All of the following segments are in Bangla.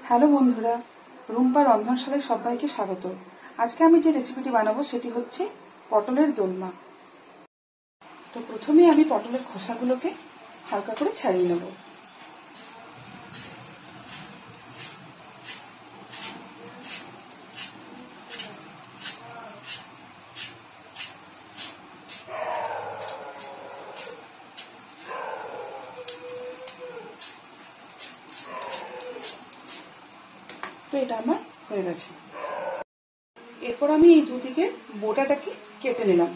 হ্যালো বন্ধুরা, রুম্পা রন্ধনশালায় সবাইকে স্বাগত। আজকে আমি যে রেসিপিটি বানাবো সেটি হচ্ছে পটলের দোলমা। তো প্রথমে আমি পটলের খোসাগুলোকে হালকা করে ছাড়িয়ে নেব। তো এটা আমার হয়ে গেছে। এরপর আমি এই দুদিকে বোটাটাকে কেটে নিলাম।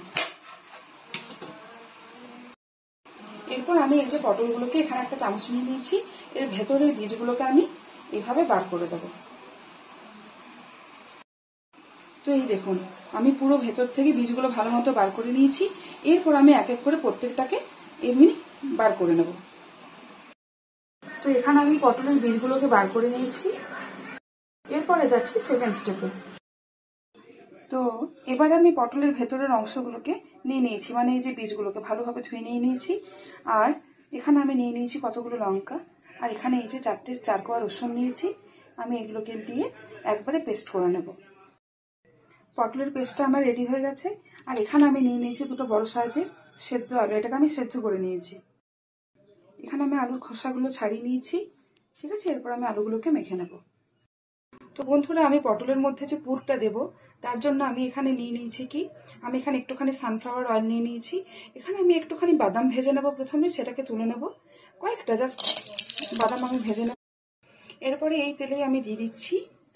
এরপর আমি এই যে পটলগুলোকে এখানে একটা চামচ নিয়ে নিয়েছি, এর ভেতরের বীজগুলোকে আমি এভাবে বার করে দেব। তো এই দেখুন, আমি পুরো ভেতর থেকে বীজগুলো ভালো মতো বার করে নিয়েছি। এরপর আমি এক এক করে প্রত্যেকটাকে এমনি বার করে নেব। তো এখানে আমি পটলের বীজগুলোকে বার করে নিয়েছি। এরপরে যাচ্ছি সেকেন্ড স্টেপে। তো এবার আমি পটলের ভেতরের অংশগুলোকে নিয়ে নিয়েছি, মানে এই যে বীজগুলোকে ভালোভাবে ধুয়ে নিয়ে নিয়েছি। আর এখানে আমি নিয়ে নিয়েছি কতগুলো লঙ্কা, আর এখানে এই যে 4 কোয়া রসুন নিয়েছি। আমি এগুলোকে দিয়ে একবারে পেস্ট করে নেব। পটলের পেস্টটা আমার রেডি হয়ে গেছে। আর এখানে আমি নিয়ে নিয়েছি দুটো বড় সাইজের সেদ্ধ আলু, এটাকে আমি সেদ্ধ করে নিয়েছি। এখানে আমি আলুর খোসাগুলো ছাড়িয়ে নিয়েছি। ঠিক আছে, এরপর আমি আলুগুলোকে মেখে নেব। তো বন্ধুরা, আমি পটলের মধ্যে যে পুরটা দেব তার জন্য আমি এখানে নিয়ে নিয়েছি কি, আমি এখানে একটুখানি সানফ্লাওয়ার অয়েল নিয়ে নিয়েছি। এখানে আমি একটুখানি বাদাম ভেজে নেব, প্রথমে সেটাকে তুলে নেব, কয়েকটা জাস্ট বাদাম আমি ভেজে নেব। এরপরে এই তেলেই আমি দিয়ে দিচ্ছি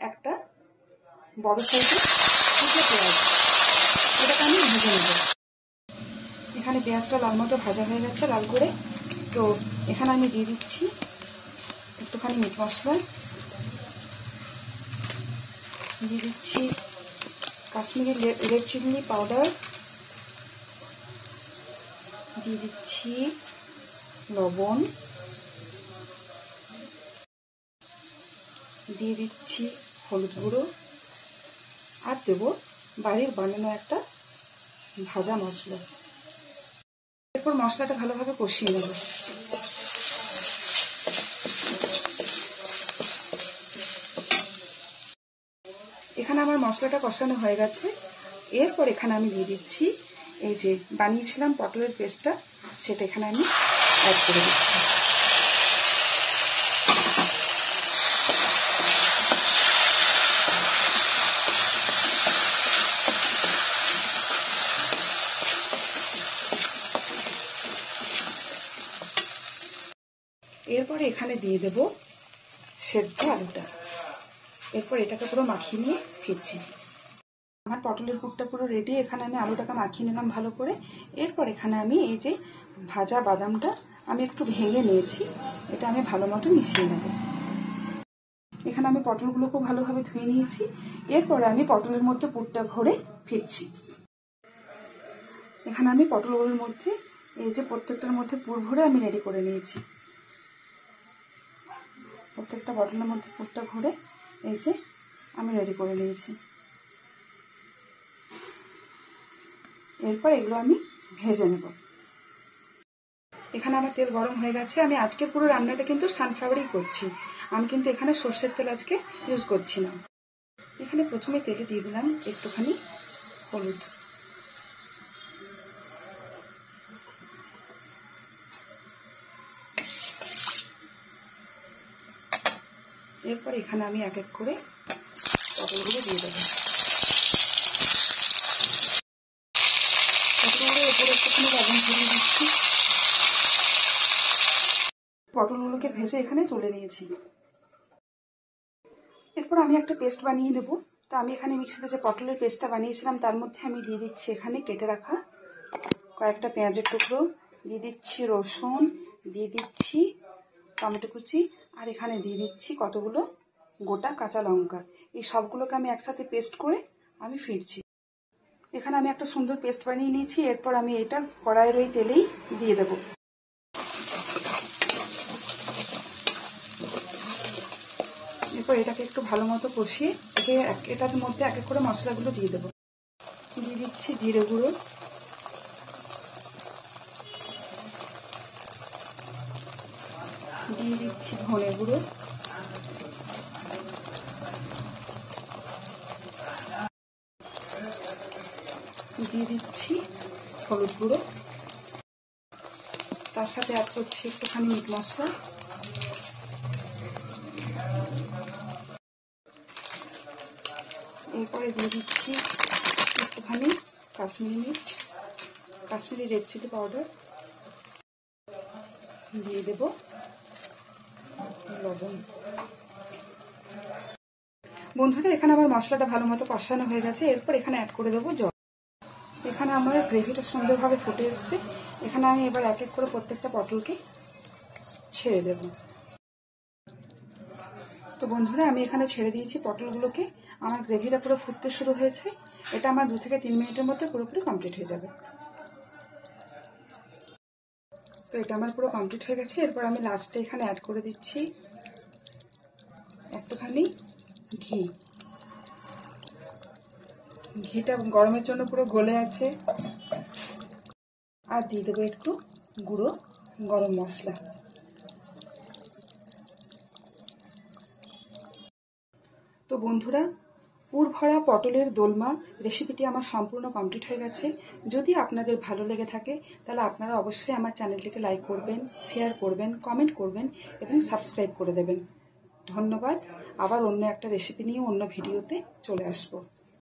একটা বড় সাইজের পেঁয়াজ, এটাকে আমি ভেজে নেব। এখানে পেঁয়াজটা লাল মতো ভাজা হয়ে গেছে লাল করে। তো এখানে আমি দিয়ে দিচ্ছি একটুখানি মিট মশলা, দিয়ে দিচ্ছি কাশ্মীরি রেড চিলি পাউডার, দিয়ে দিচ্ছি লবণ, দিয়ে দিচ্ছি হলুদ গুঁড়ো, আর দেবো বাড়ির বানানো একটা ভাজা মশলা। এরপর মশলাটা ভালোভাবে কষিয়ে নেব। এখানে আমার মশলাটা কষানো হয়ে গেছে। এরপর এখানে আমি দিয়ে দিচ্ছি এই যে বানিয়েছিলাম পটলের পেস্টটা, সেটা এখানে আমি অ্যাড করে দিচ্ছি। এরপরে এখানে দিয়ে দেব সেদ্ধ আলুটা। এরপর এটাকে পুরো মাখিয়ে নিয়ে ফিরছি। আমার পটলের পুরটা পুরো রেডি। এখানে আমি আলুটাকে মাখিয়ে নিলাম ভালো করে। এরপর এখানে আমি এই যে ভাজা বাদামটা আমি একটু ভেঙে নিয়েছি, এটা আমি ভালো মতো মিশিয়ে নেব। এখানে আমি পটলগুলোকেও ভালোভাবে ধুয়ে নিয়েছি। এরপরে আমি পটলের মধ্যে পুরটা ভরে ফিরছি। এখানে আমি পটলগুলোর মধ্যে এই যে প্রত্যেকটার মধ্যে পুর ভরে আমি রেডি করে নিয়েছি। প্রত্যেকটা পটলের মধ্যে পুরটা ভরে এই যে আমি রেডি করে নিয়েছি। এরপর এগুলো আমি ভেজে নেব। এখানে আমার তেল গরম হয়ে গেছে। আমি আজকের পুরো রান্নাটা কিন্তু সানফ্লাওয়ারই করছি, আমি কিন্তু এখানে সর্ষের তেল আজকে ইউজ করছি না। এখানে প্রথমে তেলে দিয়ে দিলাম একটুখানি হলুদ, এরপর এখানে আমি এক এক করে পটলগুলো দিয়ে দেবো। পটলগুলোর উপরে একটুখানি লবণ ছড়িয়ে দিচ্ছি। পটলগুলোকে ভেজে এখানে তুলে নিয়েছি। এরপর আমি একটা পেস্ট বানিয়ে নেব। তো আমি এখানে মিক্সিতে যে পটলের পেস্টটা বানিয়েছিলাম তার মধ্যে আমি দিয়ে দিচ্ছি এখানে কেটে রাখা কয়েকটা পেঁয়াজের টুকরো, দিয়ে দিচ্ছি রসুন, দিয়ে দিচ্ছি টমেটো কুচি, আর এখানে দিয়ে দিচ্ছি কতগুলো গোটা কাঁচা লঙ্কা। এই সবগুলোকে আমি একসাথে পেস্ট করে আমি ফিরছি। এখানে আমি একটা সুন্দর পেস্ট বানিয়ে নিয়েছি। এরপর আমি এটা কড়াইয়ের ওই তেলেই দিয়ে দেবো। এরপর এটাকে একটু ভালো মতো কষিয়ে এটার মধ্যে এক এক করে মশলাগুলো দিয়ে দেবো। দিয়ে দিচ্ছি জিরে গুঁড়ো, দিয়ে দিচ্ছি ধনে গুঁড়ো, দিয়ে দিচ্ছি হলুদ গুঁড়ো, তার সাথে অ্যাড করছি একটুখানি মিট মশলা, এরপরে দিয়ে দিচ্ছি একটুখানি কাশ্মীরি মির্চ, কাশ্মীরি রেড চিলি পাউডার, দিয়ে দেব লবণ। বন্ধুরা এখানে আমার মশলাটা ভালো মতো কষানো হয়ে গেছে। এরপর এখানে অ্যাড করে দেবো জল। এখানে আমার গ্রেভিটা সুন্দরভাবে ফুটে এসছে। এখানে আমি এবার এক এক করে প্রত্যেকটা পটলকে ছেড়ে দেব। তো বন্ধুরা আমি এখানে ছেড়ে দিয়েছি পটলগুলোকে। আমার গ্রেভিটা পুরো ফুটতে শুরু হয়েছে। এটা আমার 2 থেকে 3 মিনিটের মধ্যে পুরোপুরি কমপ্লিট হয়ে যাবে। তো এটা আমার পুরো কমপ্লিট হয়ে গেছে। এরপর আমি লাস্টে এখানে অ্যাড করে দিচ্ছি একটুখানি ঘি। ঘিটা গরমের জন্য পুরো গলে আছে। আর দিয়ে দেবো একটু গুঁড়ো গরম মশলা। তো বন্ধুরা পুর ভরা পটলের দোলমা রেসিপিটি আমার সম্পূর্ণ কমপ্লিট হয়ে গেছে। যদি আপনাদের ভালো লেগে থাকে তাহলে আপনারা অবশ্যই আমার চ্যানেলটিকে লাইক করবেন, শেয়ার করবেন, কমেন্ট করবেন এবং সাবস্ক্রাইব করে দেবেন। ধন্যবাদ। আবার অন্য একটা রেসিপি নিয়ে অন্য ভিডিওতে চলে আসবো।